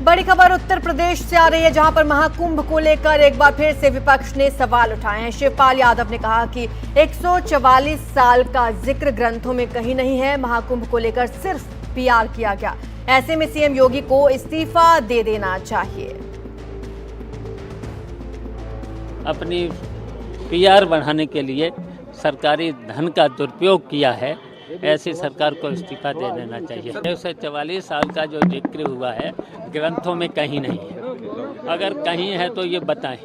बड़ी खबर उत्तर प्रदेश से आ रही है, जहां पर महाकुंभ को लेकर एक बार फिर से विपक्ष ने सवाल उठाए हैं। शिवपाल यादव ने कहा कि 144 साल का जिक्र ग्रंथों में कहीं नहीं है। महाकुंभ को लेकर सिर्फ पीआर किया गया। ऐसे में सीएम योगी को इस्तीफा दे देना चाहिए। अपनी पीआर बढ़ाने के लिए सरकारी धन का दुरुपयोग किया है, ऐसी सरकार को इस्तीफा दे देना चाहिए। 144 साल का जो जिक्र हुआ है ग्रंथों में कहीं नहीं है। अगर कहीं है तो ये बताएं।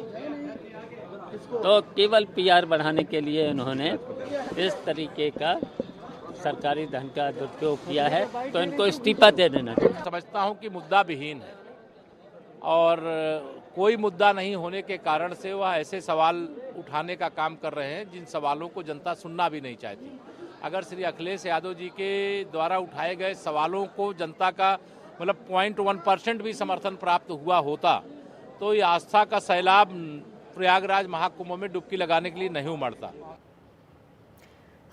तो केवल पीआर बढ़ाने के लिए इन्होंने इस तरीके का सरकारी धन का दुरुपयोग किया है, तो इनको इस्तीफा दे देना चाहिए। समझता हूं कि मुद्दा विहीन है और कोई मुद्दा नहीं होने के कारण से वह ऐसे सवाल उठाने का काम कर रहे हैं जिन सवालों को जनता सुनना भी नहीं चाहती। अगर श्री अखिलेश यादव जी के द्वारा उठाए गए सवालों को जनता का मतलब 0.1% भी समर्थन प्राप्त हुआ होता तो ये आस्था का सैलाब प्रयागराज महाकुंभ में डुबकी लगाने के लिए नहीं उमड़ता।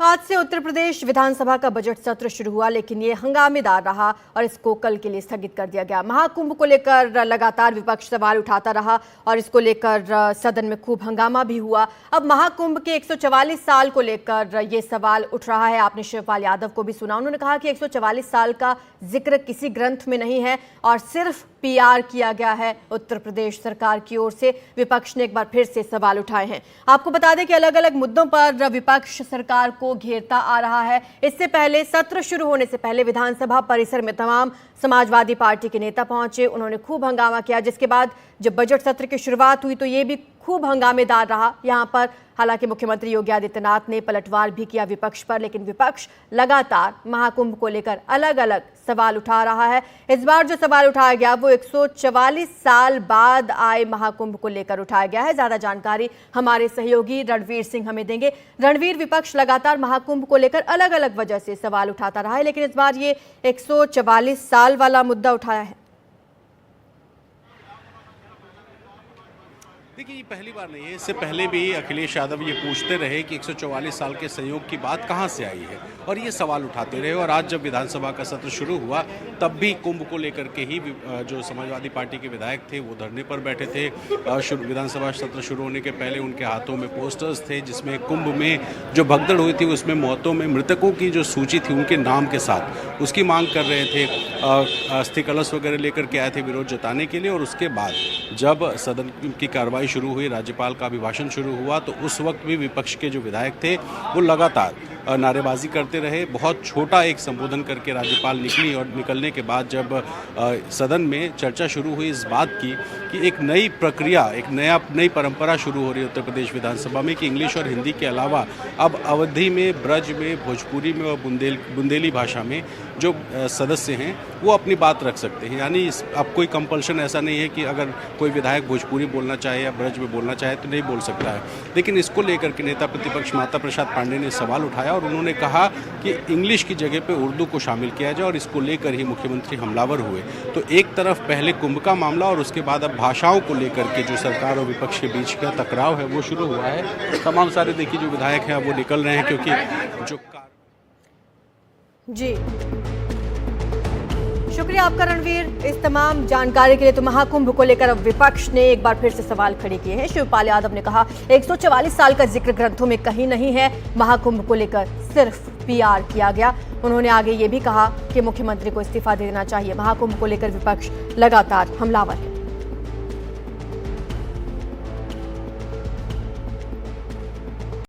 आज से उत्तर प्रदेश विधानसभा का बजट सत्र शुरू हुआ, लेकिन ये हंगामेदार रहा और इसको कल के लिए स्थगित कर दिया गया। महाकुंभ को लेकर लगातार विपक्ष सवाल उठाता रहा और इसको लेकर सदन में खूब हंगामा भी हुआ। अब महाकुंभ के 144 साल को लेकर ये सवाल उठ रहा है। आपने शिवपाल यादव को भी सुना, उन्होंने कहा कि 144 साल का जिक्र किसी ग्रंथ में नहीं है और सिर्फ पीआर किया गया है उत्तर प्रदेश सरकार की ओर से। विपक्ष ने एक बार फिर से सवाल उठाए हैं। आपको बता दें कि अलग अलग मुद्दों पर विपक्ष सरकार को घेरता आ रहा है। इससे पहले सत्र शुरू होने से पहले विधानसभा परिसर में तमाम समाजवादी पार्टी के नेता पहुंचे, उन्होंने खूब हंगामा किया। जिसके बाद जब बजट सत्र की शुरुआत हुई तो ये भी खूब हंगामेदार रहा। यहां पर हालांकि मुख्यमंत्री योगी आदित्यनाथ ने पलटवार भी किया विपक्ष पर, लेकिन विपक्ष लगातार महाकुंभ को लेकर अलग अलग सवाल उठा रहा है। इस बार जो सवाल उठाया गया वो 144 साल बाद आए महाकुंभ को लेकर उठाया गया है। ज्यादा जानकारी हमारे सहयोगी रणवीर सिंह हमें देंगे। रणवीर, विपक्ष लगातार महाकुंभ को लेकर अलग अलग वजह से सवाल उठाता रहा है, लेकिन इस बार ये 144 साल वाला मुद्दा उठाया है। देखिए, ये पहली बार नहीं है। इससे पहले भी अखिलेश यादव ये पूछते रहे कि 144 साल के संयोग की बात कहाँ से आई है और ये सवाल उठाते रहे। और आज जब विधानसभा का सत्र शुरू हुआ तब भी कुंभ को लेकर के ही जो समाजवादी पार्टी के विधायक थे वो धरने पर बैठे थे। विधानसभा सत्र शुरू होने के पहले उनके हाथों में पोस्टर्स थे जिसमें कुंभ में जो भगदड़ हुई थी उसमें मौतों में मृतकों की जो सूची थी उनके नाम के साथ उसकी मांग कर रहे थे। अस्थि कलश वगैरह लेकर के आए थे विरोध जताने के लिए। और उसके बाद जब सदन की कार्रवाई शुरू हुई, राज्यपाल का अभिभाषण शुरू हुआ, तो उस वक्त भी विपक्ष के जो विधायक थे वो लगातार नारेबाजी करते रहे। बहुत छोटा एक संबोधन करके राज्यपाल निकली और निकलने के बाद जब सदन में चर्चा शुरू हुई इस बात की कि एक नई प्रक्रिया, एक नई परंपरा शुरू हो रही है उत्तर प्रदेश विधानसभा में कि इंग्लिश और हिंदी के अलावा अब अवधी में, ब्रज में, भोजपुरी में और बुंदेली भाषा में जो सदस्य हैं वो अपनी बात रख सकते हैं। यानी अब कोई कंपल्शन ऐसा नहीं है कि अगर कोई विधायक भोजपुरी बोलना चाहे या ब्रज में बोलना चाहे तो नहीं बोल सकता है। लेकिन इसको लेकर के नेता प्रतिपक्ष माता प्रसाद पांडे ने सवाल उठाया और उन्होंने कहा कि इंग्लिश की जगह पे उर्दू को शामिल किया जाए और इसको लेकर ही मुख्यमंत्री हमलावर हुए। तो एक तरफ पहले कुंभ का मामला और उसके बाद अब भाषाओं को लेकर के जो सरकार और विपक्ष के बीच का टकराव है वो शुरू हुआ है। तमाम सारे देखिए जो विधायक हैं वो निकल रहे हैं क्योंकि जो जी शुक्रिया आपका रणवीर इस तमाम जानकारी के लिए। तो महाकुंभ को लेकर अब विपक्ष ने एक बार फिर से सवाल खड़े किए हैं। शिवपाल यादव ने कहा 144 साल का जिक्र ग्रंथों में कहीं नहीं है। महाकुंभ को लेकर सिर्फ पीआर किया गया। उन्होंने आगे ये भी कहा कि मुख्यमंत्री को इस्तीफा दे देना चाहिए। महाकुंभ को लेकर विपक्ष लगातार हमलावर है।